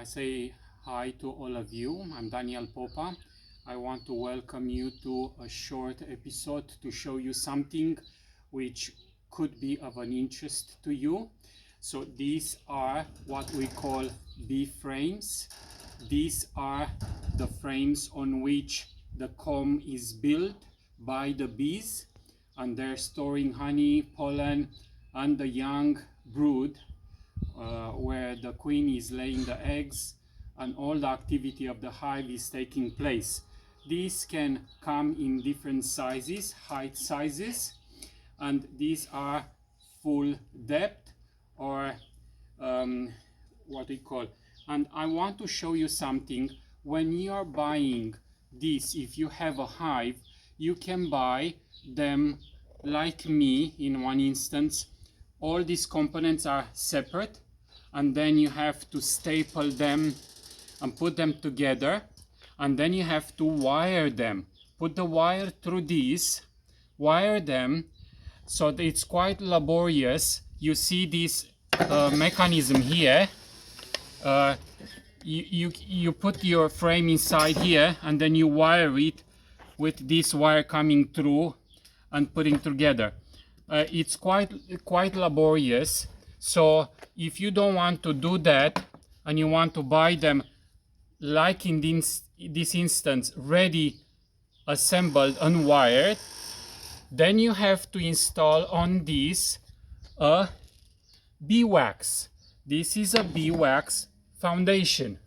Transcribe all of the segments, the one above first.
I say hi to all of you. I'm Daniel Popa. I want to welcome you to a short episode to show you something which could be of an interest to you. So these are what we call bee frames. These are the frames on which the comb is built by the bees, and they're storing honey, pollen, and the young brood where the queen is laying the eggs and all the activity of the hive is taking place. These can come in different sizes, height sizes, and these are full depth or what we call. And I want to show you something. When you are buying this, if you have a hive, you can buy them like me. In one instance, all these components are separate, and then you have to staple them and put them together, and then you have to wire them. Put the wire through these, wire them, so it's quite laborious. You see this mechanism here. You put your frame inside here, and then you wire it with this wire coming through and putting together. It's quite laborious. So if you don't want to do that and you want to buy them like in this instance ready, assembled and wired, then you have to install on this a beeswax. This is a beeswax foundation.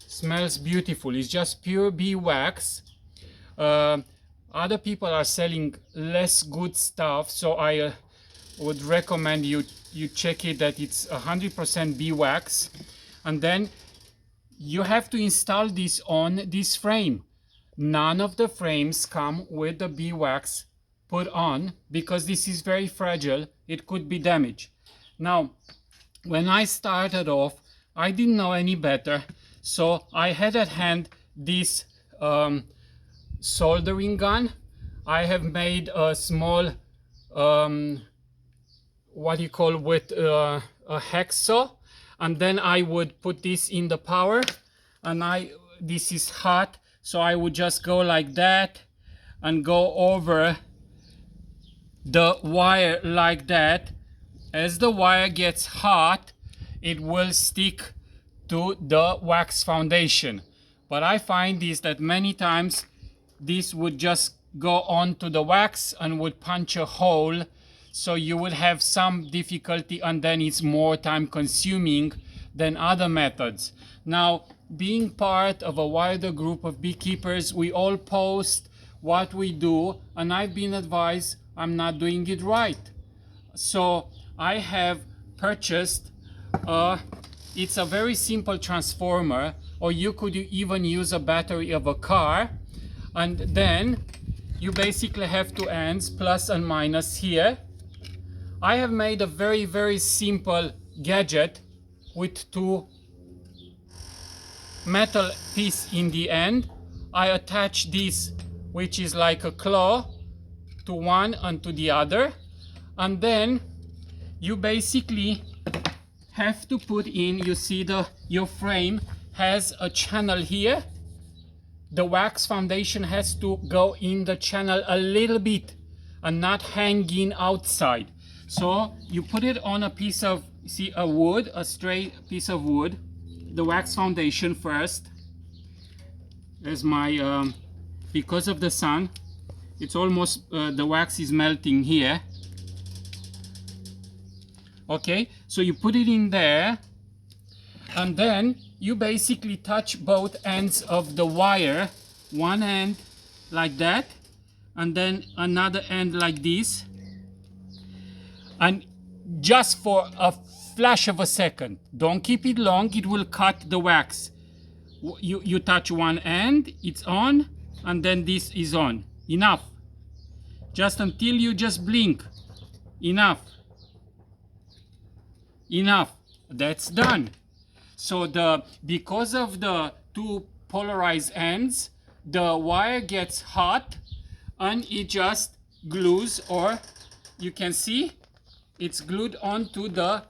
Smells beautiful. It's just pure beeswax. Other people are selling less good stuff, so I would recommend you check it that it's 100% beeswax. And then you have to install this on this frame. None of the frames come with the beeswax put on because this is very fragile. It could be damaged. Now, when I started off, I didn't know any better, so I had at hand this soldering gun. I have made a small what you call with a hacksaw, and then I would put this in the power, and this is hot, so I would just go like that and go over the wire like that. As the wire gets hot, it will stick to the wax foundation. But I find this that many times this would just go on to the wax and would punch a hole, so you will have some difficulty, and then it's more time consuming than other methods. Now, being part of a wider group of beekeepers, we all post what we do, and I've been advised I'm not doing it right. So I have purchased it's a very simple transformer, or you could even use a battery of a car, and then you basically have two ends, plus and minus here. I have made a very simple gadget with two metal pieces in the end. I attach this, which is like a claw, to one and to the other, and then you basically have to put in, you see your frame has a channel here. The wax foundation has to go in the channel a little bit and not hanging outside. So you put it on a piece of, see, a wood, a straight piece of wood, the wax foundation first. As my because of the sun, it's almost the wax is melting here. Okay, so you put it in there, and then you basically touch both ends of the wire, one end like that, and then another end like this, and just for a flash of a second, don't keep it long, it will cut the wax. You touch one end, it's on, and then this is on. Enough. Just until you just blink. Enough. Enough. That's done. So because of the two polarized ends, the wire gets hot and it just glues, or you can see it's glued onto the,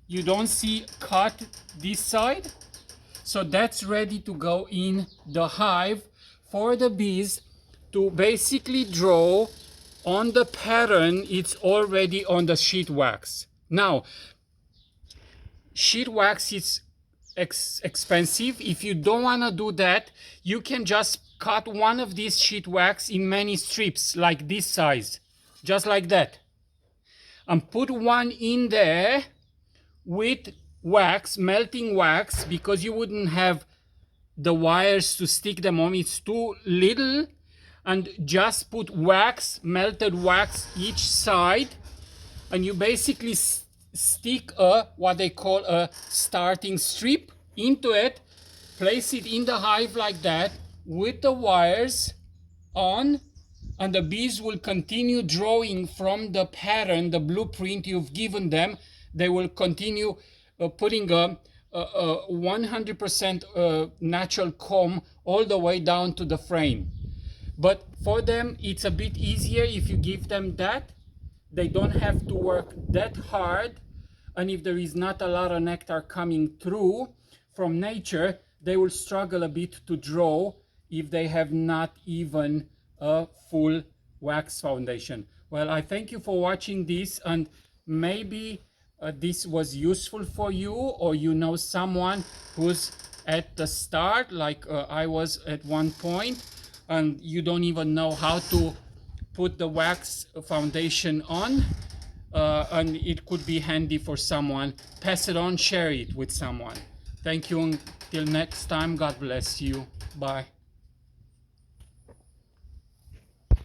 you don't see cut this side. So that's ready to go in the hive for the bees to basically draw on the pattern it's already on the sheet wax. Now, sheet wax is expensive. If you don't want to do that, you can just cut one of these sheet wax in many strips like this size, just like that, and put one in there with wax, melting wax, because you wouldn't have the wires to stick them on. It's too little. And just put wax, melted wax each side, and you basically stick what they call a starting strip into it, place it in the hive like that with the wires on, and the bees will continue drawing from the pattern, the blueprint you've given them. They will continue putting a 100% natural comb all the way down to the frame. But for them, it's a bit easier if you give them that. They don't have to work that hard. And if there is not a lot of nectar coming through from nature, they will struggle a bit to draw if they have not even a full wax foundation. Well, I thank you for watching this, and maybe this was useful for you, or you know someone who's at the start, like I was at one point, and you don't even know how to put the wax foundation on, and it could be handy for someone. Pass it on, share it with someone. Thank you, until next time. God bless you. Bye.